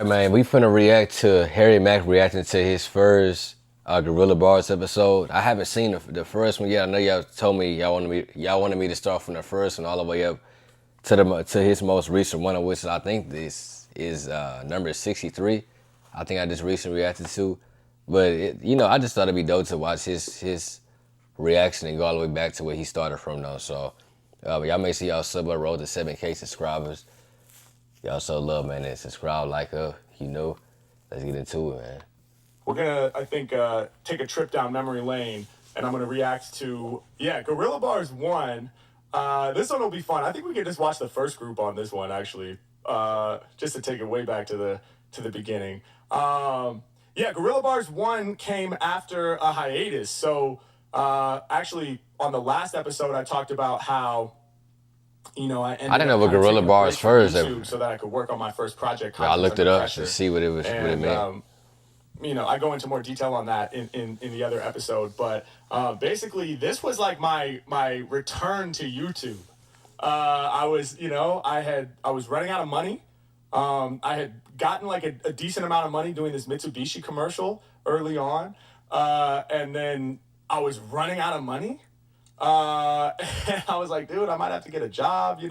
Hey, man, we finna react to Harry Mack reacting to his first Guerrilla Bars episode. I haven't seen the first one yet. I know y'all told me y'all wanted me to start from the first one all the way up to his most recent one, of which I think this is number 63. I think I just recently reacted to, but I just thought it'd be dope to watch his reaction and go all the way back to where he started from though. So y'all make sure y'all sub our road to 7K subscribers. Y'all so love, man, and subscribe, like Let's get into it, man. We're gonna, I think, take a trip down memory lane, and I'm gonna react to Guerrilla Bars 1. This one will be fun. I think we could just watch the first group on this one actually, just to take it way back to the beginning. Guerrilla Bars 1 came after a hiatus. So actually, on the last episode, I talked about how I didn't know what Guerrilla Bars first so that I could work on my first project. I looked it up to see what it meant. I go into more detail on that in the other episode, but basically this was like my return to YouTube. I was running out of money. I had gotten like a decent amount of money doing this Mitsubishi commercial early on, and then I was running out of money. And I was like, dude, I might have to get a job, I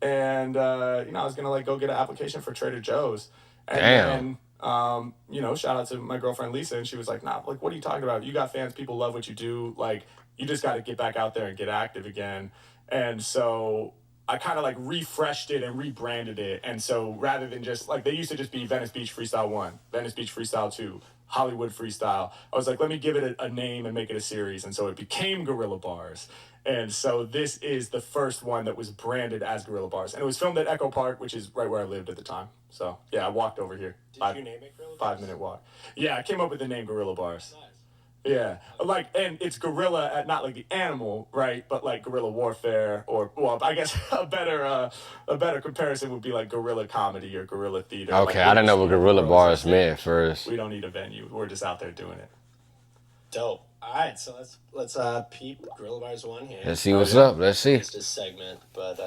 was gonna like go get an application for Trader Joe's. And Damn. then, shout out to my girlfriend Lisa, and she was like, nah, like, what are you talking about? You got fans, people love what you do. Like, you just got to get back out there and get active again. And so I kind of like refreshed it and rebranded it. And so rather than just like, they used to just be Venice Beach Freestyle 1, Venice Beach Freestyle 2, Hollywood Freestyle. I was like, let me give it a name and make it a series. And so it became Guerrilla Bars. And so this is the first one that was branded as Guerrilla Bars. And it was filmed at Echo Park, which is right where I lived at the time. So, yeah, I walked over here. Did you name it Guerrilla Bars? 5-minute walk. Yeah, I came up with the name Guerrilla Bars. Nice. Yeah, like, and it's gorilla at not like the animal, right? But like guerrilla warfare, or well, I guess a better comparison would be like guerrilla comedy or guerrilla theater. Okay, like, I didn't know what Guerrilla Bars meant first. We don't need a venue. We're just out there doing it. Dope. All right, so let's peep Guerrilla Bars 1 here. Let's see what's up. Let's see. It's this segment, but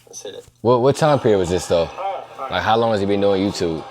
let's hit it. What time period was this though? Like, how long has he been doing YouTube?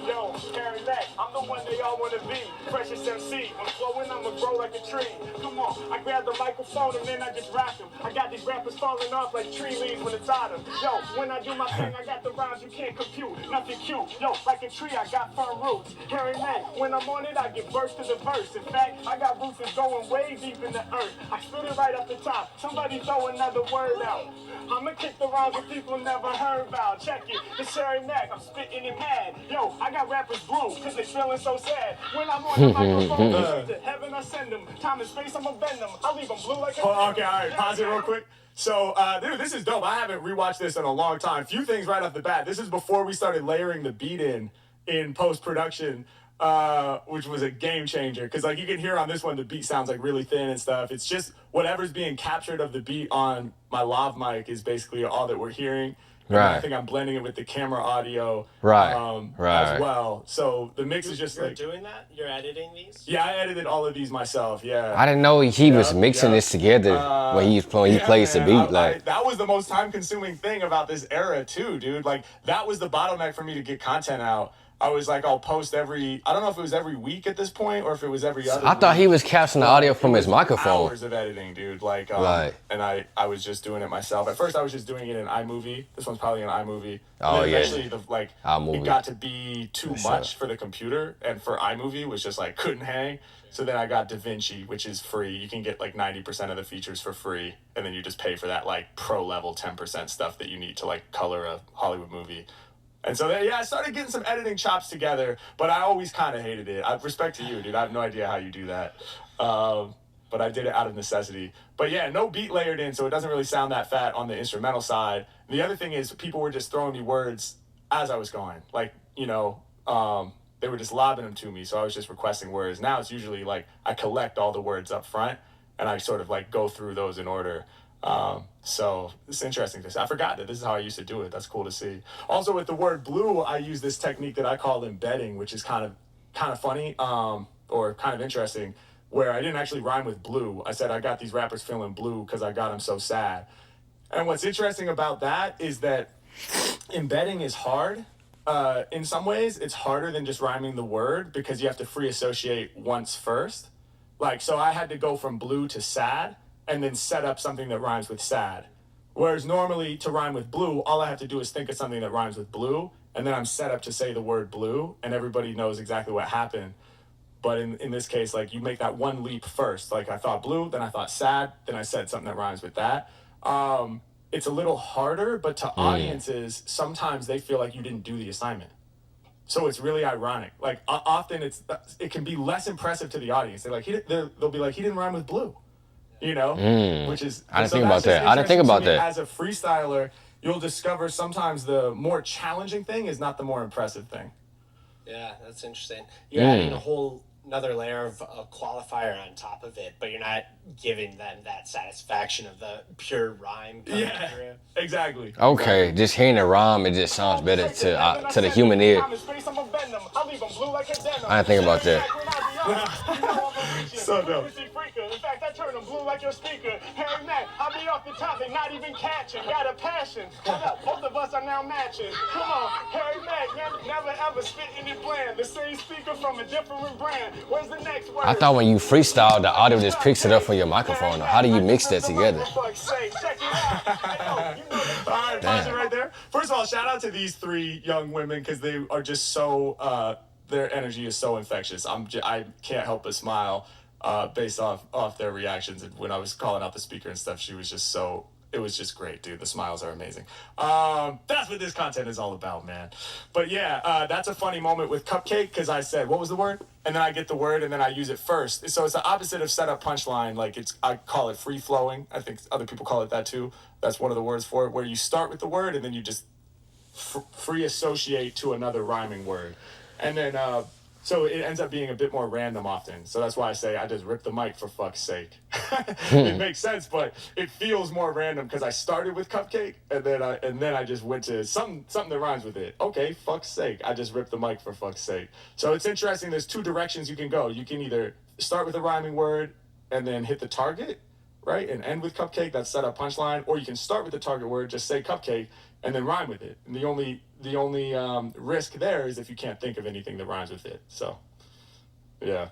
Yo, Harry Mack, I'm the one they all wanna be. Freshest MC, I'm flowing, I'ma grow like a tree. Come on, I grab the microphone and then I just rap them. I got these rappers falling off like tree leaves when it's autumn. Yo, when I do my thing, I got the rhymes you can't compute. Nothing cute. Yo, like a tree, I got firm roots. Harry Mack, when I'm on it, I get burst to the verse. In fact, I got roots that's going way deep in the earth. I spit it right up the top. Somebody throw another word out. I'ma kick the rhymes that people never heard about. Check it, it's Harry Mack, I'm spitting it mad. Yo, I got rappers blue, cause they feeling so sad. When I'm on the microphone, to heaven I send them. Time and space, I'ma bend them. I'll leave them blue like a... Oh, okay, all right, pause it real quick. So, dude, this is dope. I haven't rewatched this in a long time. Few things right off the bat. This is before we started layering the beat in post-production, which was a game changer. Because, like, you can hear on this one, the beat sounds, like, really thin and stuff. It's just whatever's being captured of the beat on my lav mic is basically all that we're hearing. Right. I think I'm blending it with the camera audio right. as well. So the mix is just You're like... doing that? You're editing these? Yeah, I edited all of these myself, yeah. I didn't know he was mixing this together when he plays the beat. That was the most time-consuming thing about this era, too, dude. Like, that was the bottleneck for me to get content out. I was like, I'll post I don't know if it was every week at this point or if it was every other week. thought he was capturing the audio from his microphone. Hours of editing, dude. Like, right. And I was just doing it myself. At first, I was just doing it in iMovie. This one's probably in iMovie. Oh, and yeah. Eventually, it got to be too much for the computer, and for iMovie was just like couldn't hang. So then I got DaVinci, which is free. You can get like 90% of the features for free, and then you just pay for that like pro level 10% stuff that you need to like color a Hollywood movie. And so, I started getting some editing chops together, but I always kind of hated it. Respect to you, dude. I have no idea how you do that. But I did it out of necessity. But yeah, no beat layered in, so it doesn't really sound that fat on the instrumental side. The other thing is people were just throwing me words as I was going. Like, they were just lobbing them to me, so I was just requesting words. Now it's usually like I collect all the words up front, and I sort of like go through those in order. So it's interesting to see. I forgot that this is how I used to do it. That's cool to see. Also, with the word blue, I use this technique that I call embedding, which is kind of funny, or kind of interesting, where I didn't actually rhyme with blue. I said I got these rappers feeling blue because I got them so sad. And what's interesting about that is that embedding is hard. In some ways, it's harder than just rhyming the word because you have to free associate once first. Like, so I had to go from blue to sad and then set up something that rhymes with sad. Whereas normally to rhyme with blue, all I have to do is think of something that rhymes with blue, and then I'm set up to say the word blue, and everybody knows exactly what happened. But in this case, like, you make that one leap first. Like, I thought blue, then I thought sad, then I said something that rhymes with that. It's a little harder, but to audiences, sometimes they feel like you didn't do the assignment. So it's really ironic. Like, often it can be less impressive to the audience. They'll be like, he didn't rhyme with blue, you know, which is. I didn't think about that. I didn't think about that. As a freestyler, you'll discover sometimes the more challenging thing is not the more impressive thing. Yeah, that's interesting. You're adding a whole another layer of a qualifier on top of it, but you're not giving them that satisfaction of the pure rhyme coming through. Exactly. Okay, just hearing the rhyme, it just sounds better to the human ear. I didn't think about that. So dope. In fact, I turn them blue like your speaker. Harry Mack, I'll be off the topic, not even catching. Got a passion. Both of us are now matching. Come on, Harry Mack, never ever spit any bland. The same speaker from a different brand. Where's the next word? I thought when you freestyle, the audio just picks it up from your microphone. How do you mix that together? Alright, pause it right there. First of all, shout out to these three young women because they are just so their energy is so infectious. I can't help but smile based off their reactions. And when I was calling out the speaker and stuff, she was just so. It was just great, dude. The smiles are amazing. That's what this content is all about, man. But yeah, that's a funny moment with Cupcake because I said, what was the word? And then I get the word and then I use it first. So it's the opposite of setup punchline. Like I call it free flowing. I think other people call it that too. That's one of the words for it, where you start with the word and then you just free associate to another rhyming word. And then, so it ends up being a bit more random often. So that's why I say I just rip the mic for fuck's sake. It makes sense, but it feels more random because I started with Cupcake and then I just went to something that rhymes with it. Okay, fuck's sake. I just ripped the mic for fuck's sake. So it's interesting. There's two directions you can go. You can either start with a rhyming word and then hit the target, right? And end with Cupcake. That's set up punchline. Or you can start with the target word, just say Cupcake, and then rhyme with it. And the only risk there is if you can't think of anything that rhymes with it. So, yeah.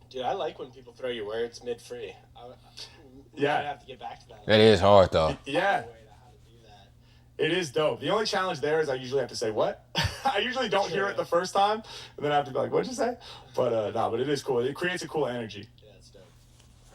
Dude, I like when people throw you words mid-free. Yeah. I have to get back to that. That is hard though. Yeah. It is dope. The only challenge there is I usually have to say what? I usually don't hear it the first time, and then I have to be like, what'd you say? But but it is cool. It creates a cool energy. Yeah, it's dope.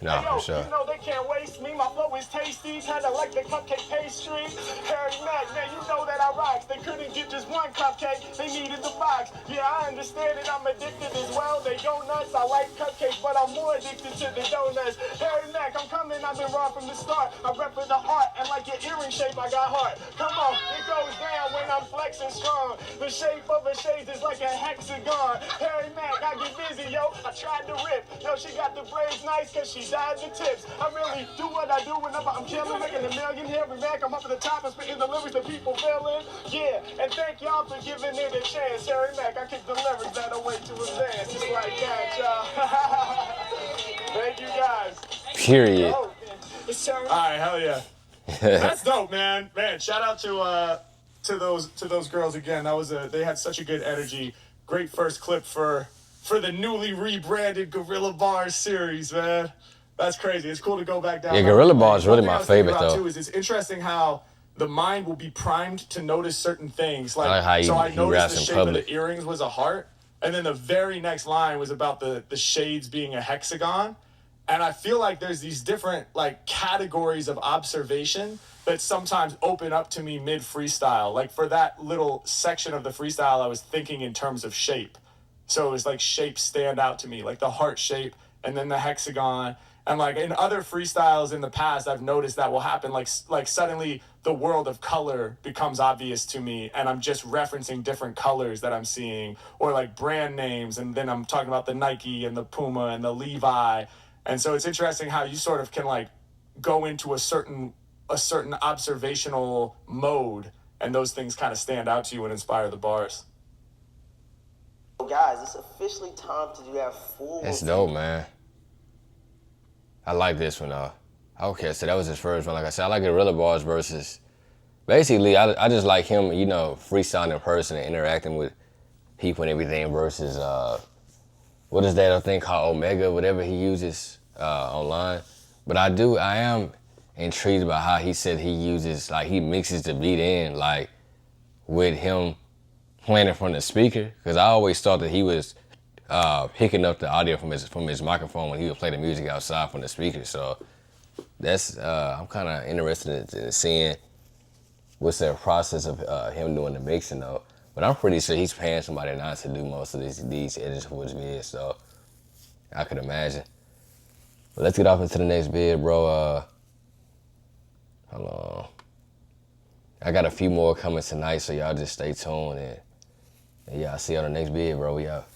No, for sure. You know they can't waste me. My flow is tasty, kinda like the cupcake pastry. Harry Mack, man, you know that I rocks. They couldn't get just one cupcake, they needed the box. Yeah, I understand it, I'm addicted as well. They go nuts, I like cupcakes, but I'm more addicted to the donuts. Harry Mack, I'm coming, I've been raw from the start. I rep for the art, and like your earring shape, I got heart. Come on, it goes down when I'm flexing strong. The shape of a shade is like a hexagon. Harry Mack, I get busy, yo. I tried to rip. Yo, she got the braids nice, cause she dyed the tips. I really do what I do whenever I'm killing, making a million. Harry Mack, I'm up at the top and spitting the lyrics that people feeling. Yeah, and thank y'all for giving it a chance. Harry Mack, I kick the lyrics that are way too advanced. Just like that, y'all. Thank you guys. Period. All right, hell yeah. That's dope, man. Man, shout out to those girls again. That was they had such a good energy. Great first clip for the newly rebranded Guerrilla Bars series, man. That's crazy. It's cool to go back down. Yeah, Guerrilla Bars is really my favorite though. Too, is it's interesting how the mind will be primed to notice certain things. Like, I like how I he noticed raps the in shape public. of the earrings was a heart, and then the very next line was about the shades being a hexagon. And I feel like there's these different like categories of observation that sometimes open up to me mid freestyle. Like for that little section of the freestyle, I was thinking in terms of shape. So it was like shapes stand out to me, like the heart shape and then the hexagon. And like in other freestyles in the past, I've noticed that will happen. Like suddenly the world of color becomes obvious to me, and I'm just referencing different colors that I'm seeing, or like brand names, and then I'm talking about the Nike and the Puma and the Levi. And so it's interesting how you sort of can like go into a certain observational mode, and those things kind of stand out to you and inspire the bars. Guys, it's officially time to do that full. That's dope, man. I like this one, I Okay, so that was his first one. Like I said, I like Guerrilla Bars versus. Basically, I just like him, you know, freestyling in person and interacting with people and everything versus what is that thing called Omega, whatever he uses online. But I am intrigued by how he said he uses, like he mixes the beat in, like with him playing it from the speaker. Because I always thought that he was picking up the audio from his microphone when he would play the music outside from the speaker. So that's I'm kind of interested in seeing what's the process of him doing the mixing though. But I'm pretty sure he's paying somebody not to do most of these edits for his vids, so I could imagine. But let's get off into the next vid, bro. Hold on. I got a few more coming tonight, so y'all just stay tuned and yeah, I'll see you on the next vid, bro. We out.